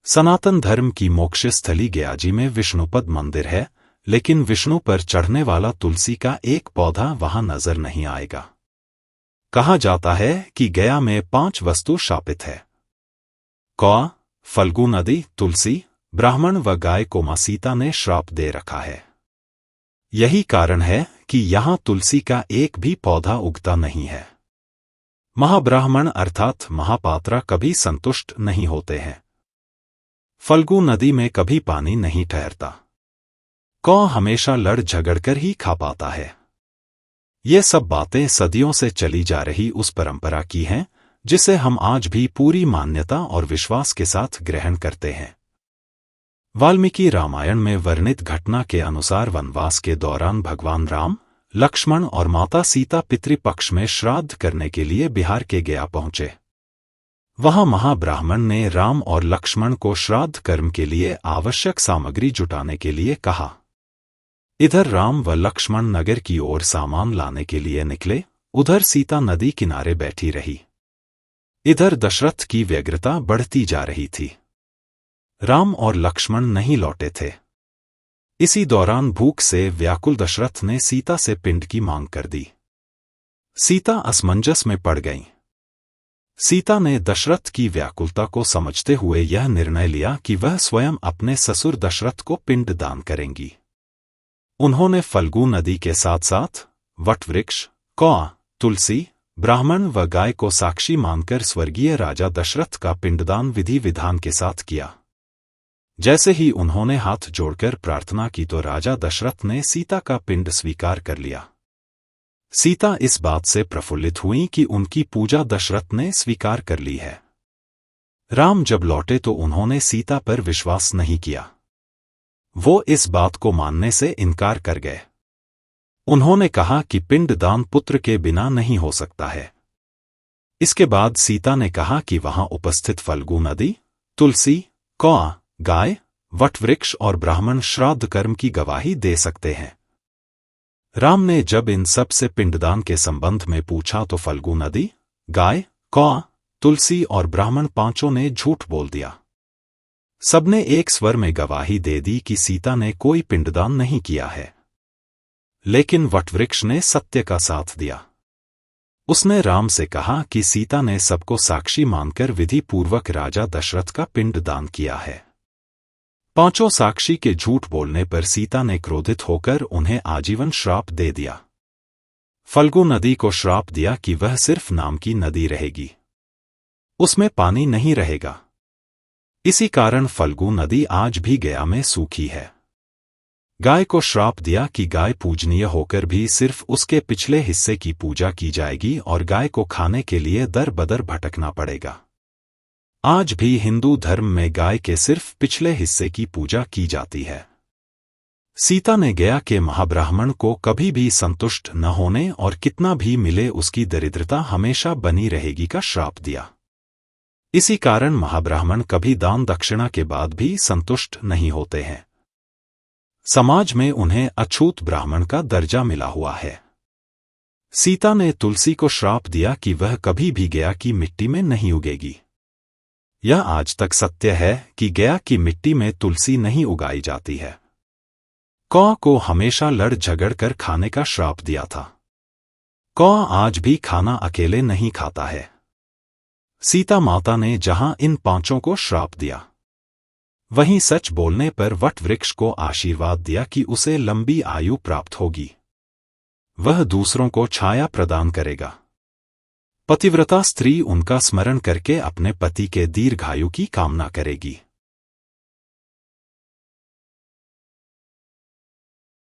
सनातन धर्म की मोक्ष स्थली गयाजी में विष्णुपद मंदिर है, लेकिन विष्णु पर चढ़ने वाला तुलसी का एक पौधा वहां नजर नहीं आएगा। कहा जाता है कि गया में 5 वस्तु शापित है। कौआ, फल्गु नदी, तुलसी, ब्राह्मण व गाय को मां सीता ने श्राप दे रखा है। यही कारण है कि यहां तुलसी का एक भी पौधा उगता नहीं है। महाब्राह्मण अर्थात महापात्रा कभी संतुष्ट नहीं होते हैं। फल्गु नदी में कभी पानी नहीं ठहरता। कौआ हमेशा लड़ झगड़कर ही खा पाता है। ये सब बातें सदियों से चली जा रही उस परंपरा की हैं जिसे हम आज भी पूरी मान्यता और विश्वास के साथ ग्रहण करते हैं। वाल्मीकि रामायण में वर्णित घटना के अनुसार वनवास के दौरान भगवान राम, लक्ष्मण और माता सीता पितृपक्ष में श्राद्ध करने के लिए बिहार के गया पहुंचे। वहां महाब्राह्मण ने राम और लक्ष्मण को श्राद्ध कर्म के लिए आवश्यक सामग्री जुटाने के लिए कहा। इधर राम व लक्ष्मण नगर की ओर सामान लाने के लिए निकले, उधर सीता नदी किनारे बैठी रही। इधर दशरथ की व्यग्रता बढ़ती जा रही थी। राम और लक्ष्मण नहीं लौटे थे। इसी दौरान भूख से व्याकुल दशरथ ने सीता से पिंड की मांग कर दी। सीता असमंजस में पड़ गईं। सीता ने दशरथ की व्याकुलता को समझते हुए यह निर्णय लिया कि वह स्वयं अपने ससुर दशरथ को पिंड दान करेंगी। उन्होंने फल्गु नदी के साथ साथ वटवृक्ष, कौआ, तुलसी, ब्राह्मण व गाय को साक्षी मानकर स्वर्गीय राजा दशरथ का पिंडदान विधि विधान के साथ किया। जैसे ही उन्होंने हाथ जोड़कर प्रार्थना की तो राजा दशरथ ने सीता का पिंड स्वीकार कर लिया। सीता इस बात से प्रफुल्लित हुई कि उनकी पूजा दशरथ ने स्वीकार कर ली है। राम जब लौटे तो उन्होंने सीता पर विश्वास नहीं किया। वो इस बात को मानने से इनकार कर गए। उन्होंने कहा कि पिंडदान पुत्र के बिना नहीं हो सकता है। इसके बाद सीता ने कहा कि वहां उपस्थित फल्गु नदी, तुलसी, कौआ, गाय, वटवृक्ष और ब्राह्मण श्राद्ध कर्म की गवाही दे सकते हैं। राम ने जब इन सब से पिंडदान के संबंध में पूछा तो फल्गु नदी, गाय, कौआ, तुलसी और ब्राह्मण पांचों ने झूठ बोल दिया। सबने एक स्वर में गवाही दे दी कि सीता ने कोई पिंडदान नहीं किया है। लेकिन वटवृक्ष ने सत्य का साथ दिया। उसने राम से कहा कि सीता ने सबको साक्षी मानकर विधि पूर्वक राजा दशरथ का पिंडदान किया है। पांचों साक्षी के झूठ बोलने पर सीता ने क्रोधित होकर उन्हें आजीवन श्राप दे दिया। फल्गु नदी को श्राप दिया कि वह सिर्फ नाम की नदी रहेगी, उसमें पानी नहीं रहेगा। इसी कारण फल्गु नदी आज भी गया में सूखी है। गाय को श्राप दिया कि गाय पूजनीय होकर भी सिर्फ उसके पिछले हिस्से की पूजा की जाएगी और गाय को खाने के लिए दर बदर भटकना पड़ेगा। आज भी हिंदू धर्म में गाय के सिर्फ पिछले हिस्से की पूजा की जाती है। सीता ने गया के महाब्राह्मण को कभी भी संतुष्ट न होने और कितना भी मिले उसकी दरिद्रता हमेशा बनी रहेगी का श्राप दिया। इसी कारण महाब्राह्मण कभी दान दक्षिणा के बाद भी संतुष्ट नहीं होते हैं। समाज में उन्हें अछूत ब्राह्मण का दर्जा मिला हुआ है। सीता ने तुलसी को श्राप दिया कि वह कभी भी गया की मिट्टी में नहीं उगेगी। यह आज तक सत्य है कि गया की मिट्टी में तुलसी नहीं उगाई जाती है। कौआ को हमेशा लड़ झगड़ कर खाने का श्राप दिया था। कौआ आज भी खाना अकेले नहीं खाता है। सीता माता ने जहां इन पांचों को श्राप दिया, वहीं सच बोलने पर वटवृक्ष को आशीर्वाद दिया कि उसे लंबी आयु प्राप्त होगी। वह दूसरों को छाया प्रदान करेगा। पतिव्रता स्त्री उनका स्मरण करके अपने पति के दीर्घायु की कामना करेगी।